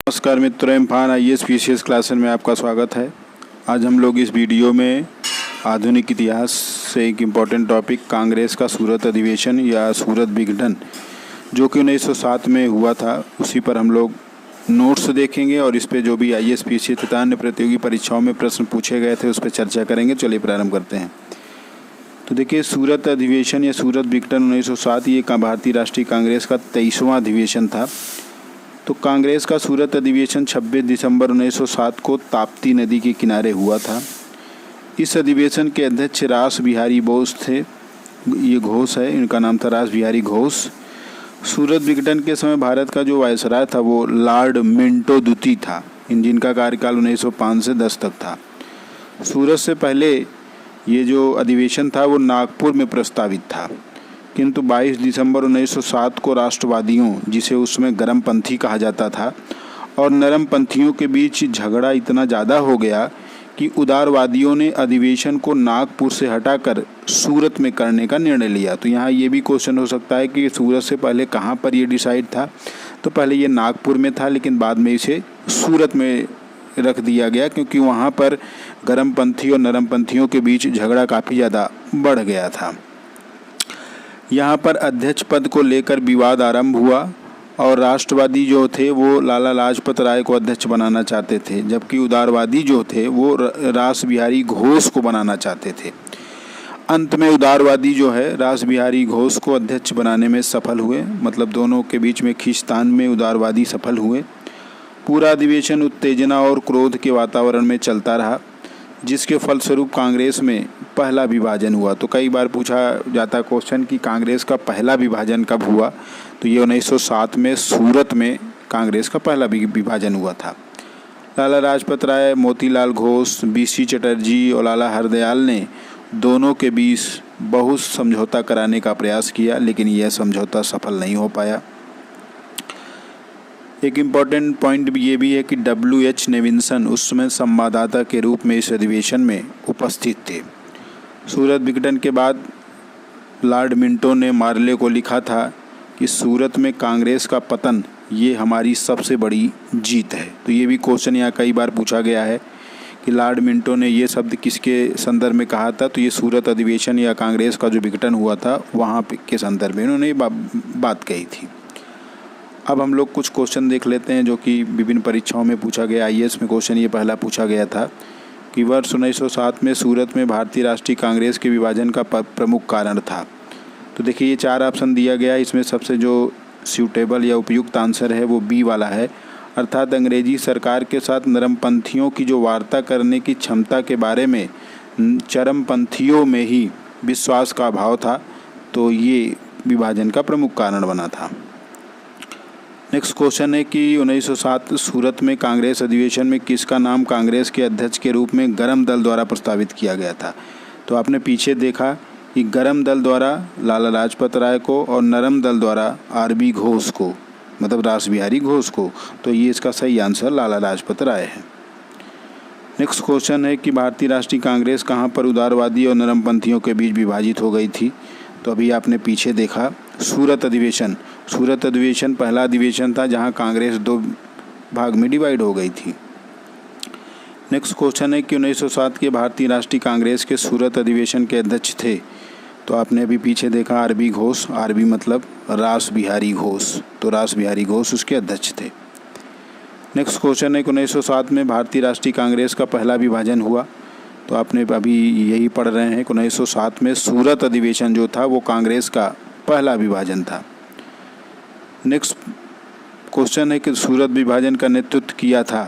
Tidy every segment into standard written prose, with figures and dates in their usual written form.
नमस्कार मित्रों, इम्फान IAS PCS class में आपका स्वागत है। आज हम लोग इस वीडियो में आधुनिक इतिहास से एक इम्पॉर्टेंट टॉपिक कांग्रेस का सूरत अधिवेशन या सूरत विघटन जो कि 1907 में हुआ था, उसी पर हम लोग नोट्स देखेंगे और इस पे जो भी IAS PCS तथा अन्य प्रतियोगी परीक्षाओं में प्रश्न पूछे गए थे उस पर चर्चा करेंगे। चलिए प्रारंभ करते हैं। तो देखिए, सूरत अधिवेशन या सूरत विघटन 1907 ये भारतीय राष्ट्रीय कांग्रेस का 23वां अधिवेशन था। तो कांग्रेस का सूरत अधिवेशन 26 दिसंबर 1907 को ताप्ती नदी के किनारे हुआ था। इस अधिवेशन के अध्यक्ष रास बिहारी बोस थे। ये घोष है, इनका नाम था रास बिहारी घोष। सूरत विघटन के समय भारत का जो वायसराय था वो लॉर्ड मिंटो द्वितीय था, जिनका कार्यकाल 1905 से 10 तक था। सूरत से पहले ये जो अधिवेशन था वो नागपुर में प्रस्तावित था, किंतु 22 दिसंबर 1907 को राष्ट्रवादियों, जिसे उसमें गरमपंथी कहा जाता था, और नरमपंथियों के बीच झगड़ा इतना ज़्यादा हो गया कि उदारवादियों ने अधिवेशन को नागपुर से हटाकर सूरत में करने का निर्णय लिया। तो यहाँ ये भी क्वेश्चन हो सकता है कि सूरत से पहले कहाँ पर ये डिसाइड था। तो पहले ये नागपुर में था, लेकिन बाद में इसे सूरत में रख दिया गया क्योंकि वहाँ पर गरमपंथी और नरमपंथियों के बीच झगड़ा काफ़ी ज़्यादा बढ़ गया था। यहाँ पर अध्यक्ष पद को लेकर विवाद आरंभ हुआ और राष्ट्रवादी जो थे वो लाला लाजपत राय को अध्यक्ष बनाना चाहते थे, जबकि उदारवादी जो थे वो रास बिहारी घोष को बनाना चाहते थे। अंत में उदारवादी जो है रास बिहारी घोष को अध्यक्ष बनाने में सफल हुए, मतलब दोनों के बीच में खींचतान में उदारवादी सफल हुए। पूरा अधिवेशन उत्तेजना और क्रोध के वातावरण में चलता रहा, जिसके फलस्वरूप कांग्रेस में पहला विभाजन हुआ। तो कई बार पूछा जाता क्वेश्चन कि कांग्रेस का पहला विभाजन कब हुआ, तो ये 1907 में सूरत में कांग्रेस का पहला विभाजन हुआ था। लाला लाजपत राय, मोतीलाल घोष, BC चटर्जी और लाला हरदयाल ने दोनों के बीच बहुत समझौता कराने का प्रयास किया, लेकिन यह समझौता सफल नहीं हो पाया। एक इम्पॉर्टेंट पॉइंट ये भी है कि WH नेविंसन उस समय संवाददाता के रूप में इस अधिवेशन में उपस्थित थे। सूरत विघटन के बाद लॉर्ड मिंटो ने मार्ले को लिखा था कि सूरत में कांग्रेस का पतन ये हमारी सबसे बड़ी जीत है। तो ये भी क्वेश्चन यहाँ कई बार पूछा गया है कि लॉर्ड मिंटो ने ये शब्द किसके संदर्भ में कहा था। तो ये सूरत अधिवेशन या कांग्रेस का जो विघटन हुआ था वहाँ के संदर्भ में इन्होंने बात कही थी। अब हम लोग कुछ क्वेश्चन देख लेते हैं जो कि विभिन्न परीक्षाओं में पूछा गया। IAS में क्वेश्चन ये पहला पूछा गया था कि वर्ष 1907 में सूरत में भारतीय राष्ट्रीय कांग्रेस के विभाजन का प्रमुख कारण था। तो देखिए, ये 4 ऑप्शन दिया गया, इसमें सबसे जो सूटेबल या उपयुक्त आंसर है वो B वाला है, अर्थात अंग्रेजी सरकार के साथ नरमपंथियों की जो वार्ता करने की क्षमता के बारे में चरमपंथियों में ही विश्वास का अभाव था। तो ये विभाजन का प्रमुख कारण बना था। नेक्स्ट क्वेश्चन है कि 1907 सूरत में कांग्रेस अधिवेशन में किसका नाम कांग्रेस के अध्यक्ष के रूप में गरम दल द्वारा प्रस्तावित किया गया था। तो आपने पीछे देखा कि गरम दल द्वारा लाला लाजपत राय को और नरम दल द्वारा RB घोष को, मतलब रास बिहारी घोष को। तो ये इसका सही आंसर लाला लाजपत राय है। नेक्स्ट क्वेश्चन है कि भारतीय राष्ट्रीय कांग्रेस कहाँ पर उदारवादी और नरमपंथियों के बीच विभाजित हो गई थी। तो अभी आपने पीछे देखा सूरत अधिवेशन पहला अधिवेशन था जहां कांग्रेस 2 भाग में डिवाइड हो गई थी। नेक्स्ट क्वेश्चन है कि 1907 के भारतीय राष्ट्रीय कांग्रेस के सूरत अधिवेशन के अध्यक्ष थे। तो आपने अभी पीछे देखा RB घोष, RB मतलब रास बिहारी घोष, तो रास बिहारी घोष उसके अध्यक्ष थे। नेक्स्ट क्वेश्चन है कि 1907 में भारतीय राष्ट्रीय कांग्रेस का पहला विभाजन हुआ। तो आपने अभी यही पढ़ रहे हैं कि 1907 में सूरत अधिवेशन जो था वो कांग्रेस का पहला विभाजन था। नेक्स्ट क्वेश्चन है कि सूरत विभाजन का नेतृत्व किया था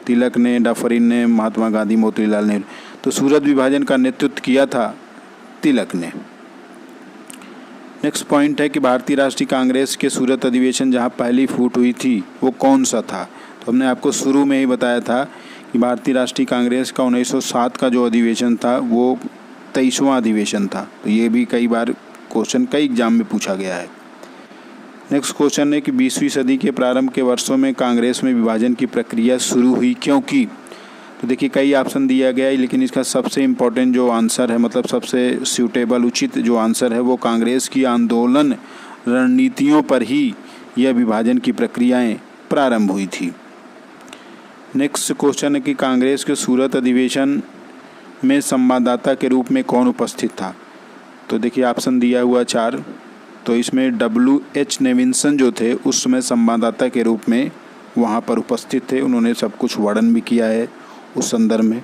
तिलक ने, डफरिन ने, महात्मा गांधी, मोतीलाल नेहरू। तो सूरत विभाजन का नेतृत्व किया था तिलक ने। नेक्स्ट पॉइंट है कि भारतीय राष्ट्रीय कांग्रेस के सूरत अधिवेशन जहां पहली फूट हुई थी वो कौन सा था। तो हमने आपको शुरू में ही बताया था कि भारतीय राष्ट्रीय कांग्रेस का 1907 का जो अधिवेशन था वो 23वां अधिवेशन था। तो ये भी कई बार क्वेश्चन कई एग्जाम में पूछा गया है। नेक्स्ट क्वेश्चन है कि 20वीं सदी के प्रारंभ के वर्षों में कांग्रेस में विभाजन की प्रक्रिया शुरू हुई क्योंकि। तो देखिए, कई ऑप्शन दिया गया है, लेकिन इसका सबसे इम्पोर्टेंट जो आंसर है, मतलब सबसे सूटेबल उचित जो आंसर है वो कांग्रेस की आंदोलन रणनीतियों पर ही यह विभाजन की प्रक्रियाएं प्रारंभ हुई थी। नेक्स्ट क्वेश्चन है कि कांग्रेस के सूरत अधिवेशन में संवाददाता के रूप में कौन उपस्थित था। तो देखिए ऑप्शन दिया हुआ 4, तो इसमें WH नेविंसन जो थे उस समय संवाददाता के रूप में वहाँ पर उपस्थित थे। उन्होंने सब कुछ वर्णन भी किया है उस संदर्भ में।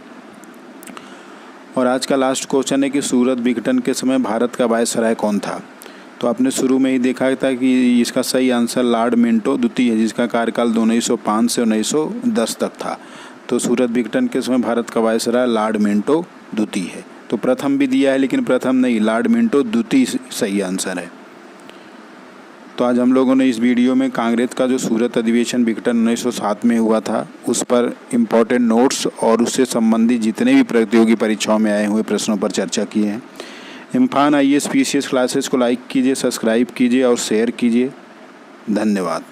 और आज का लास्ट क्वेश्चन है कि सूरत विघटन के समय भारत का वायसराय कौन था। तो आपने शुरू में ही देखा था कि इसका सही आंसर लॉर्ड मिंटो द्वितीय है, जिसका कार्यकाल 1905 से 1910 तक था। तो सूरत विघटन के समय भारत का वायसराय लॉर्ड मिंटो द्वितीय है। तो प्रथम भी दिया है लेकिन प्रथम नहीं, लॉर्ड मिंटो द्वितीय सही आंसर है। तो आज हम लोगों ने इस वीडियो में कांग्रेस का जो सूरत अधिवेशन विघटन 1907 में हुआ था उस पर इम्पोर्टेंट नोट्स और उससे संबंधित जितने भी प्रतियोगी परीक्षाओं में आए हुए प्रश्नों पर चर्चा की है। इम्फान IAS PCS क्लासेस को लाइक कीजिए, सब्सक्राइब कीजिए और शेयर कीजिए। धन्यवाद।